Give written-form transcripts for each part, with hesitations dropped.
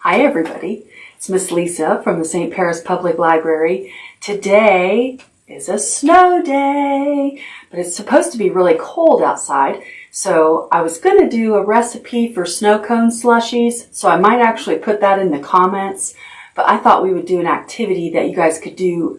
Hi everybody, it's Miss Lisa from the St. Paris Public Library. Today is a snow day, but it's supposed to be really cold outside, so I was going to do a recipe for snow cone slushies, so I might actually put that in the comments, but I thought we would do an activity that you guys could do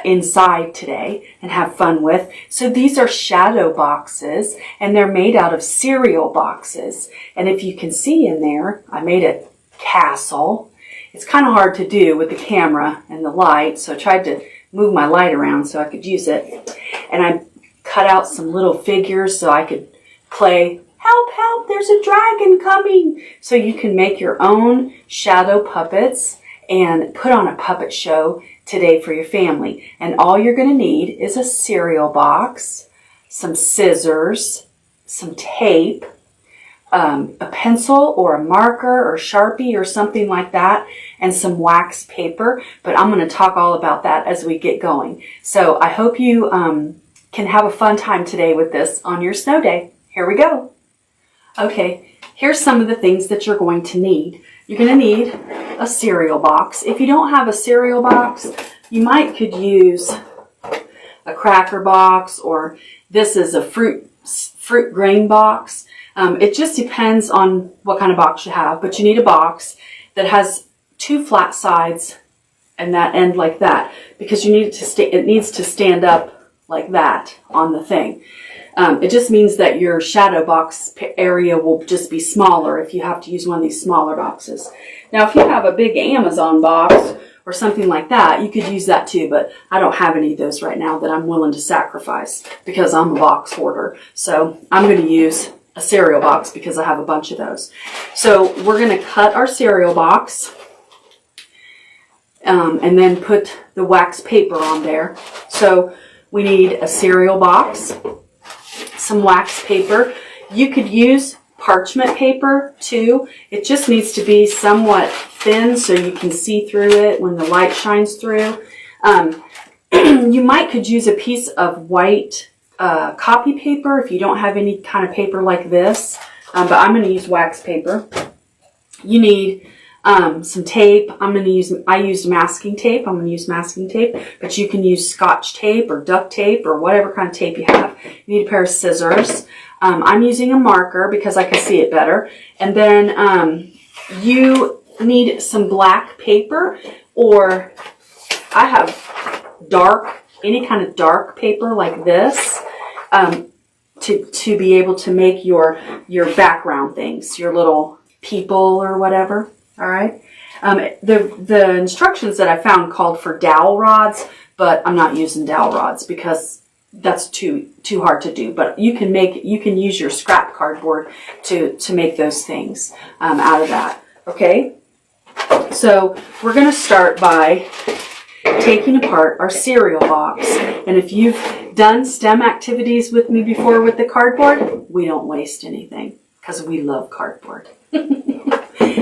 inside today and have fun with. So these are shadow boxes, and they're made out of cereal boxes, and if you can see in there, I made a castle. It's kind of hard to do with the camera and the light, so I tried to move my light around so I could use it. And I cut out some little figures so I could play, help, help, there's a dragon coming. So you can make your own shadow puppets and put on a puppet show today for your family. And all you're going to need is a cereal box, some scissors, some tape, a pencil or a marker or Sharpie or something like that, and some wax paper, but I'm going to talk all about that as we get going. So I hope you can have a fun time today with this on your snow day. Here we go. Okay, here's some of the things that you're going to need. You're going to need a cereal box. If you don't have a cereal box, you could use a cracker box, or this is a fruit grain box. It just depends on what kind of box you have, but you need a box that has two flat sides and that end like that, because you need it to it needs to stand up like that on the thing. It just means that your shadow box area will just be smaller if you have to use one of these smaller boxes. Now, if you have a big Amazon box or something like that, you could use that too, but I don't have any of those right now that I'm willing to sacrifice because I'm a box hoarder. So I'm going to use a cereal box because I have a bunch of those. So we're going to cut our cereal box and then put the wax paper on there. So we need a cereal box, some wax paper. You could use parchment paper too. It just needs to be somewhat thin so you can see through it when the light shines through. You could use a piece of white copy paper if you don't have any kind of paper like this, but I'm going to use wax paper. You need some tape. I used masking tape. I'm going to use masking tape, but you can use Scotch tape or duct tape or whatever kind of tape you have. You need a pair of scissors. I'm using a marker because I can see it better. And then you need some black paper, or I have any kind of dark paper like this, to be able to make your background things, your little people or whatever. All right. The instructions that I found called for dowel rods, but I'm not using dowel rods because that's too hard to do. But you can use your scrap cardboard to make those things out of that. Okay. So we're going to start by taking apart our cereal box. And if you've done STEM activities with me before with the cardboard, we don't waste anything because we love cardboard.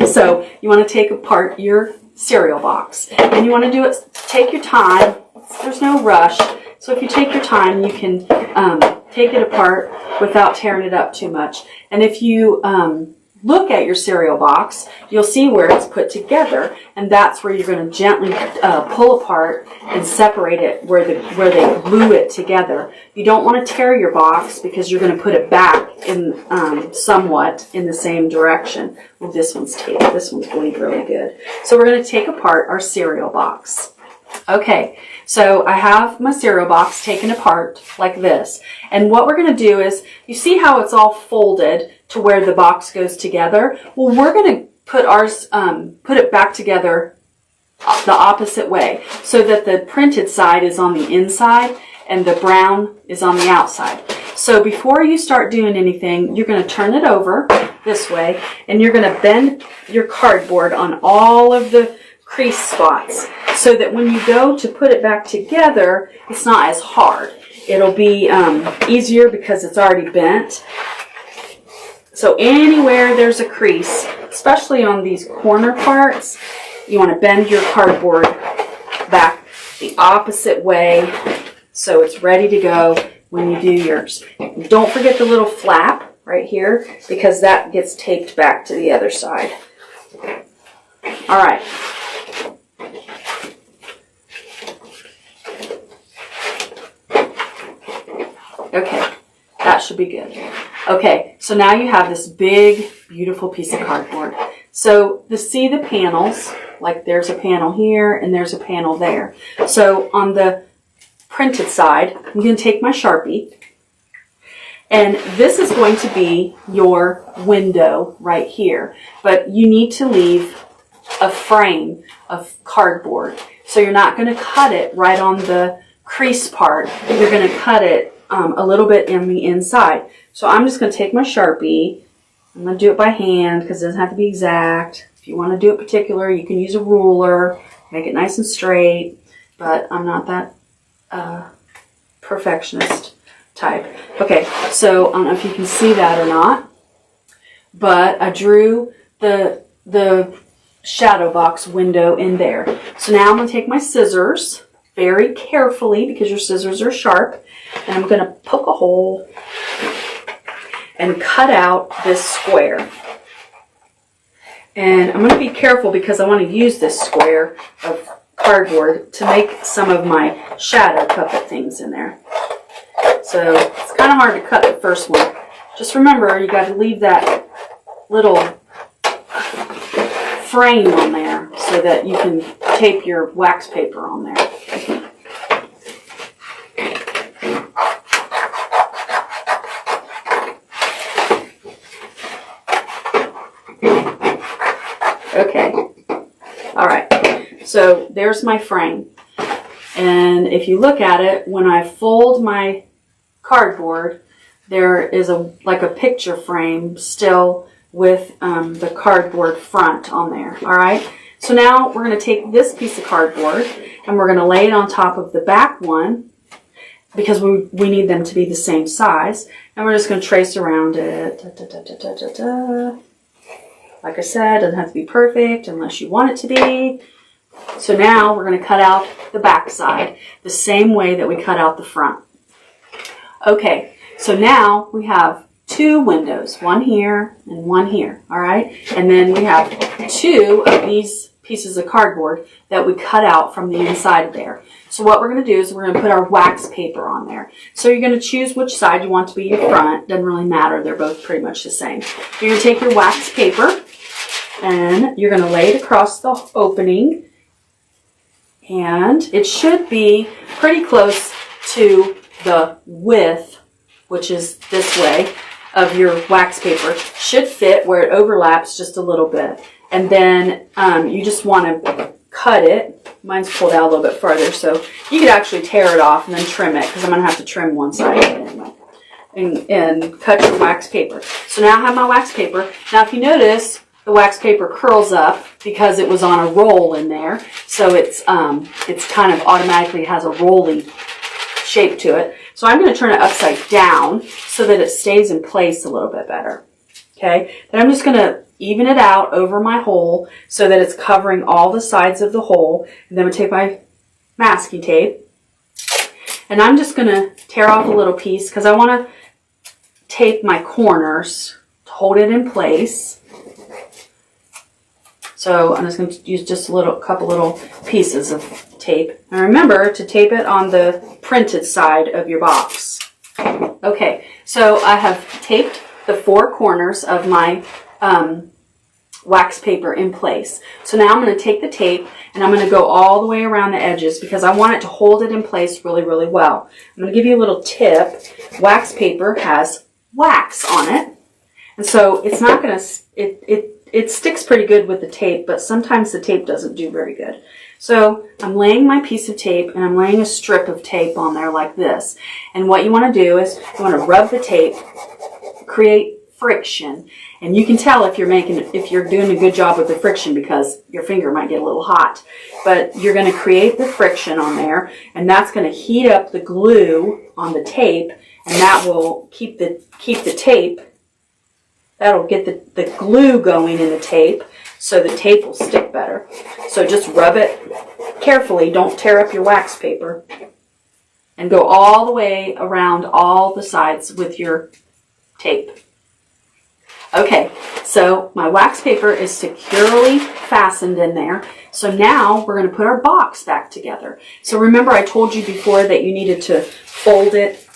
So you want to take apart your cereal box, and you want to do it, take your time. There's no rush. So if you take your time, you can take it apart without tearing it up too much. And if you look at your cereal box, you'll see where it's put together, and that's where you're going to gently pull apart and separate it where they glue it together. You don't want to tear your box because you're going to put it back in somewhat in the same direction. Well, this one's taped. This one's glued really good. So we're going to take apart our cereal box. Okay, so I have my cereal box taken apart like this. And what we're going to do is, you see how it's all folded to where the box goes together? Well, we're going to put it back together the opposite way, so that the printed side is on the inside and the brown is on the outside. So before you start doing anything, you're going to turn it over this way, and you're going to bend your cardboard on all of the crease spots, so that when you go to put it back together, it's not as hard. It'll be easier because it's already bent. So anywhere there's a crease, especially on these corner parts, you want to bend your cardboard back the opposite way so it's ready to go when you do yours. Don't forget the little flap right here, because that gets taped back to the other side. All right. Okay, that should be good. Okay, so now you have this big, beautiful piece of cardboard. So to see the panels, like there's a panel here and there's a panel there. So on the printed side, I'm going to take my Sharpie, and this is going to be your window right here. But you need to leave a frame of cardboard. So you're not going to cut it right on the crease part. You're going to cut it a little bit in the inside. So I'm just going to take my Sharpie. I'm going to do it by hand because it doesn't have to be exact. If you want to do it particular, you can use a ruler, make it nice and straight. But I'm not that perfectionist type. Okay, so I don't know if you can see that or not, but I drew the shadow box window in there. So now I'm going to take my scissors very carefully, because your scissors are sharp, and I'm going to poke a hole and cut out this square. And I'm going to be careful because I want to use this square of cardboard to make some of my shadow puppet things in there. So it's kind of hard to cut the first one. Just remember, you got to leave that little frame on there so that you can tape your wax paper on there. Okay. All right. So there's my frame. And if you look at it, when I fold my cardboard, there is like a picture frame still with the cardboard front on there. All right. So now we're going to take this piece of cardboard and we're going to lay it on top of the back one, because we need them to be the same size. And we're just going to trace around it. Like I said, it doesn't have to be perfect unless you want it to be. So now we're going to cut out the back side the same way that we cut out the front. Okay, so now we have two windows, one here and one here, all right? And then we have two of these pieces of cardboard that we cut out from the inside there. So what we're going to do is we're going to put our wax paper on there. So you're going to choose which side you want to be your front. Doesn't really matter. They're both pretty much the same. You're going to take your wax paper and you're going to lay it across the opening. And it should be pretty close to the width, which is this way, of your wax paper. Should fit where it overlaps just a little bit. And then you just want to cut it. Mine's pulled out a little bit farther, so you could actually tear it off and then trim it, because I'm going to have to trim one side of it anyway. And cut your wax paper. So now I have my wax paper. Now if you notice, the wax paper curls up because it was on a roll in there. So it's kind of automatically has a rolly shape to it. So I'm going to turn it upside down so that it stays in place a little bit better. Okay, then I'm just going to even it out over my hole so that it's covering all the sides of the hole. And then I'm going to take my masking tape and I'm just going to tear off a little piece because I want to tape my corners to hold it in place. So I'm just going to use just a couple little pieces of tape. And remember to tape it on the printed side of your box. Okay, so I have taped the four corners of my wax paper in place. So now I'm going to take the tape and I'm going to go all the way around the edges because I want it to hold it in place really, really well. I'm going to give you a little tip. Wax paper has wax on it. And so it's not going to, it sticks pretty good with the tape, but sometimes the tape doesn't do very good. So I'm laying my piece of tape and I'm laying a strip of tape on there like this. And what you want to do is you want to rub the tape, create friction. And you can tell if you're doing a good job with the friction because your finger might get a little hot. But you're going to create the friction on there, and that's going to heat up the glue on the tape, and that will keep the tape. That'll get the glue going in the tape, so the tape will stick better. So just rub it carefully. Don't tear up your wax paper. And go all the way around all the sides with your tape. Okay, so my wax paper is securely fastened in there. So now we're going to put our box back together. So remember I told you before that you needed to fold it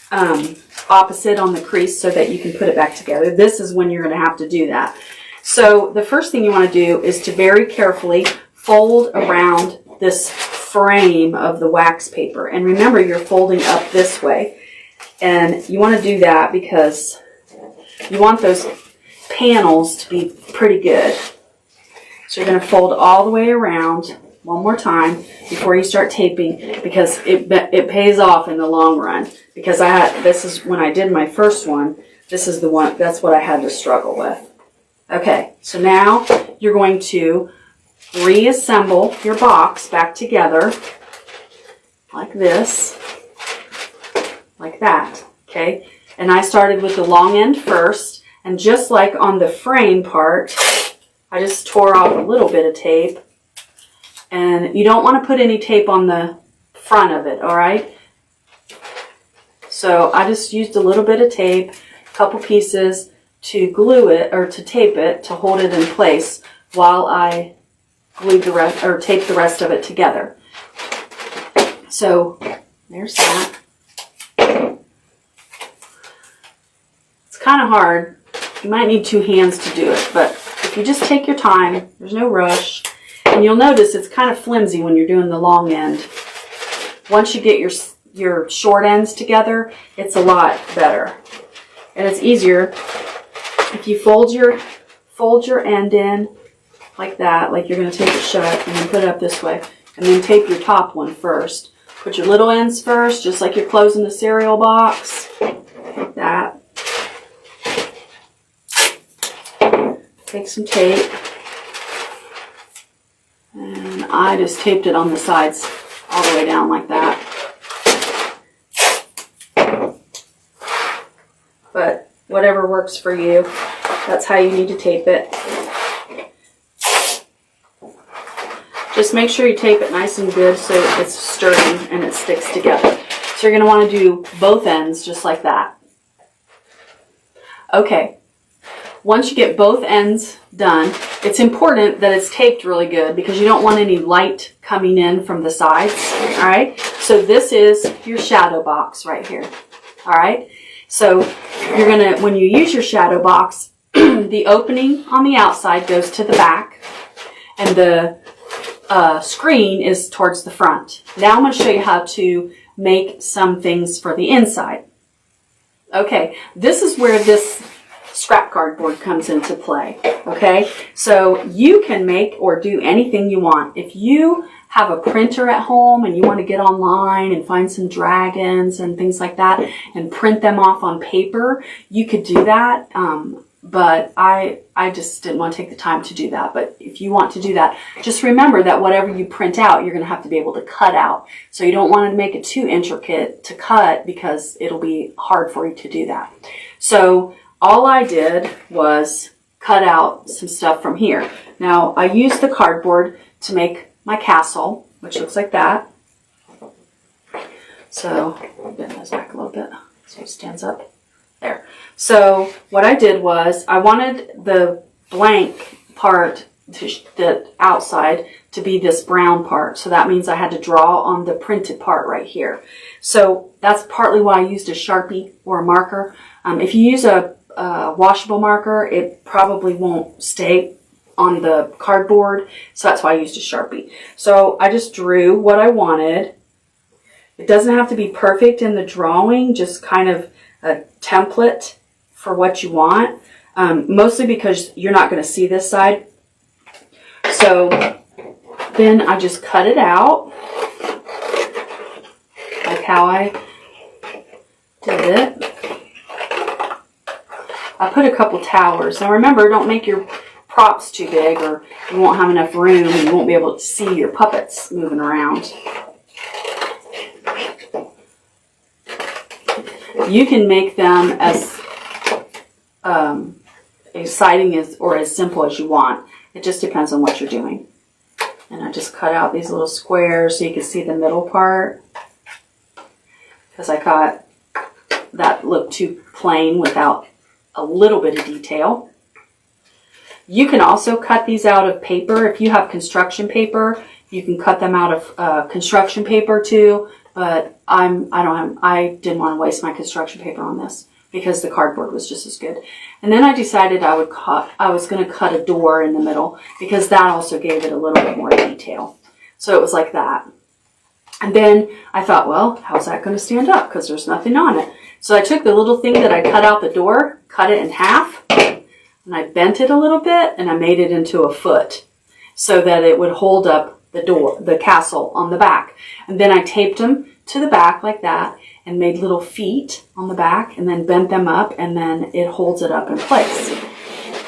opposite on the crease so that you can put it back together. This is when you're going to have to do that. So the first thing you want to do is to very carefully fold around this frame of the wax paper. And remember, you're folding up this way. And you want to do that because you want those panels to be pretty good. So you're going to fold all the way around one more time before you start taping, because it pays off in the long run. Because this is when I did my first one, this is the one, that's what I had to struggle with. Okay, so now you're going to reassemble your box back together like this, like that, okay? And I started with the long end first, and just like on the frame part, I just tore off a little bit of tape. And you don't want to put any tape on the front of it, all right? So I just used a little bit of tape, a couple pieces to glue it, or to tape it, to hold it in place while I glued the rest, or taped the rest of it together. So there's that. It's kind of hard. You might need two hands to do it, but if you just take your time, there's no rush. And you'll notice it's kind of flimsy when you're doing the long end. Once you get your short ends together, it's a lot better. And it's easier if you fold your end in like that, like you're going to tape it shut, and then put it up this way. And then tape your top one first. Put your little ends first, just like you're closing the cereal box. Like that. Take some tape. And I just taped it on the sides all the way down like that. But whatever works for you, that's how you need to tape it. Just make sure you tape it nice and good so it's sturdy and it sticks together. So you're going to want to do both ends just like that. Okay. Once you get both ends done, it's important that it's taped really good because you don't want any light coming in from the sides, all right? So this is your shadow box right here, all right? So you're gonna, when you use your shadow box, the opening on the outside goes to the back and the screen is towards the front. Now I'm gonna show you how to make some things for the inside. Okay, this is where this scrap cardboard comes into play, okay? So you can make or do anything you want. If you have a printer at home and you want to get online and find some dragons and things like that and print them off on paper, you could do that. But I just didn't want to take the time to do that. But if you want to do that, just remember that whatever you print out, you're going to have to be able to cut out. So you don't want to make it too intricate to cut because it'll be hard for you to do that. So all I did was cut out some stuff from here. Now, I used the cardboard to make my castle, which looks like that. So, bend this back a little bit so it stands up. There. So, what I did was, I wanted the blank part, the outside, to be this brown part. So that means I had to draw on the printed part right here. So, that's partly why I used a Sharpie or a marker. If you use a washable marker, it probably won't stay on the cardboard, so that's why I used a Sharpie. So I just drew what I wanted. It doesn't have to be perfect in the drawing, just kind of a template for what you want, mostly because you're not going to see this side. So then I just cut it out, like how I did it. I put a couple towers. Now remember, don't make your props too big or you won't have enough room and you won't be able to see your puppets moving around. You can make them as exciting as or as simple as you want. It just depends on what you're doing. And I just cut out these little squares so you can see the middle part, because I thought that looked too plain without a little bit of detail. You can also cut these out of paper. If you have construction paper, you can cut them out of construction paper too. But I didn't want to waste my construction paper on this because the cardboard was just as good. And then I decided I was going to cut a door in the middle because that also gave it a little bit more detail. So it was like that. And then I thought, well, how's that going to stand up? Because there's nothing on it. So I took the little thing that I cut out the door, cut it in half, and I bent it a little bit, and I made it into a foot so that it would hold up the door, the castle on the back. And then I taped them to the back like that and made little feet on the back and then bent them up, and then it holds it up in place.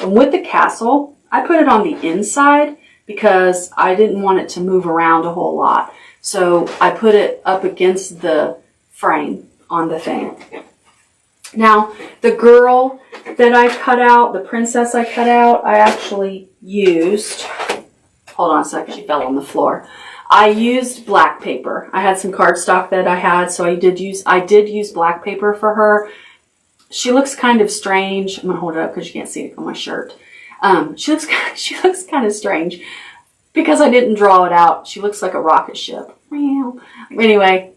And with the castle, I put it on the inside because I didn't want it to move around a whole lot. So I put it up against the frame on the thing. Now, the girl that I cut out, the princess I cut out, I actually used, hold on a second, she fell on the floor. I used black paper. I had some cardstock that I had, so I did use black paper for her. She looks kind of strange. I'm going to hold it up because you can't see it on my shirt. She looks kind of strange. Because I didn't draw it out, she looks like a rocket ship. Anyway,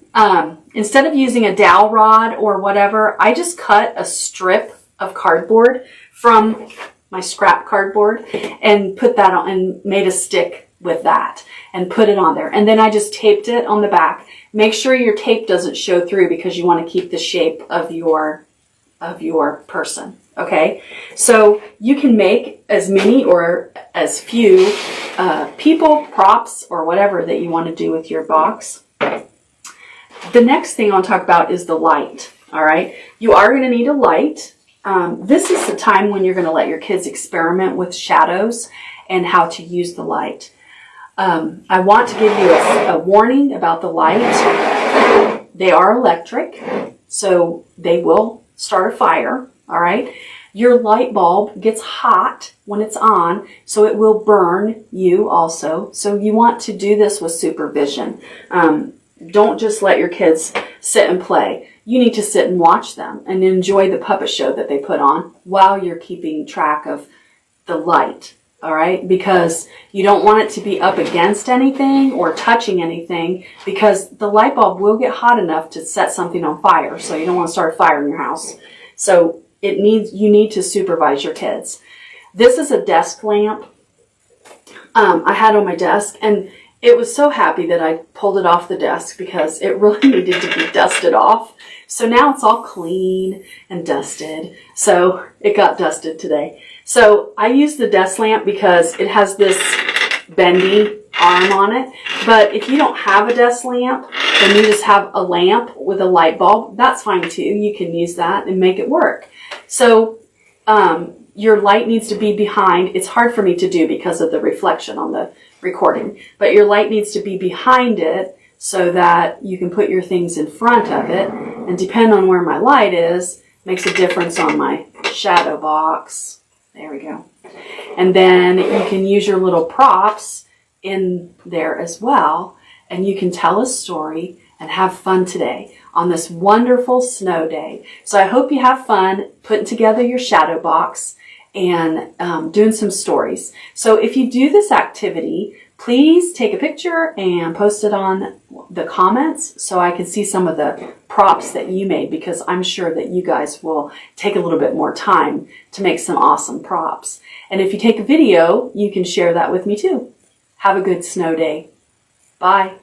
instead of using a dowel rod or whatever, I just cut a strip of cardboard from my scrap cardboard and put that on and made a stick with that and put it on there. And then I just taped it on the back. Make sure your tape doesn't show through because you want to keep the shape of your person. Okay, so you can make as many or as few people, props, or whatever that you want to do with your box. The next thing I'll talk about is the light. All right, you are going to need a light. This is the time when you're going to let your kids experiment with shadows and how to use the light. I want to give you a warning about the light. They are electric, so they will start a fire. All right. Your light bulb gets hot when it's on, so it will burn you also. So you want to do this with supervision. Don't just let your kids sit and play. You need to sit and watch them and enjoy the puppet show that they put on while you're keeping track of the light. All right. Because you don't want it to be up against anything or touching anything because the light bulb will get hot enough to set something on fire. So you don't want to start a fire in your house. So you need to supervise your kids. This is a desk lamp I had on my desk, and it was so happy that I pulled it off the desk because it really needed to be dusted off. So now it's all clean and dusted. So it got dusted today. So I use the desk lamp because it has this bendy arm on it. But if you don't have a desk lamp, then you just have a lamp with a light bulb. That's fine too. You can use that and make it work. So your light needs to be behind. It's hard for me to do because of the reflection on the recording. But your light needs to be behind it so that you can put your things in front of it. And depending on where my light is, makes a difference on my shadow box. There we go. And then you can use your little props in there as well. And you can tell a story and have fun today on this wonderful snow day. So I hope you have fun putting together your shadow box and doing some stories. So if you do this activity, please take a picture and post it on the comments so I can see some of the props that you made, because I'm sure that you guys will take a little bit more time to make some awesome props. And if you take a video, you can share that with me too. Have a good snow day. Bye.